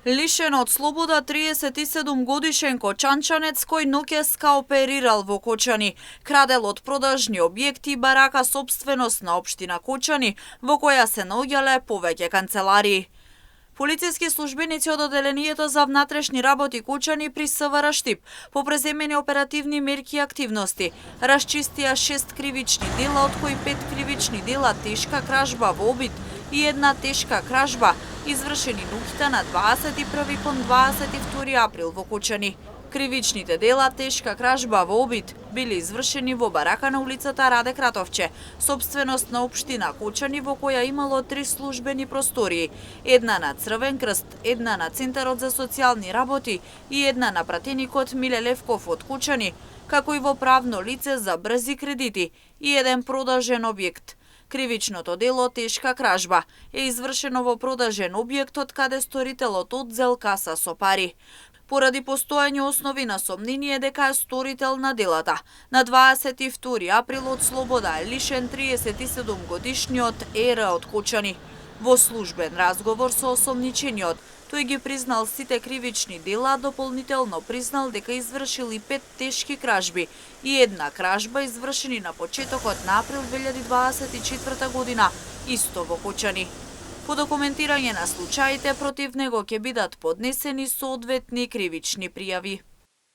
Лишен од слобода 37 годишен кочанчанец кој ноќеска оперирал во Кочани, крадел од продажни објекти и барака собственост на општина Кочани, во која се наоѓале повеќе канцеларии. Полициски службеници од Оделението за внатрешни работи Кочани при СВР Штип по преземени оперативни мерки и активности расчистија 6 кривични дела, од кои 5 кривични дела тешка кражба во обид и една тешка кражба извршени ноќта на 21 кон 22 април во Кочани. Кривичните дела тешка кражба во обид били извршени во барака на улицата Раде Кратовче, собственост на општина Кочани, во која имало 3 службени простории, една на Црвен крст, една на Центарот за социјални работи и една на пратеникот Миле Левков од Кочани, како и во правно лице за брзи кредити и еден продажен објект. Кривичното дело тешка кражба е извршено во продажен објект од каде сторителот одзел каса со пари. Поради постоење основи на сомнение дека е сторител на делата, на 22 април од слобода е лишен 37 годишниот Ера од Кочани. Во службен разговор со осомничениот, тој ги признал сите кривични дела, дополнително признал дека извршил и 5 тешки кражби и една кражба извршени на почетокот на април 2024 година, исто во Кочани. По документирање на случаите против него ќе бидат поднесени соодветни кривични пријави.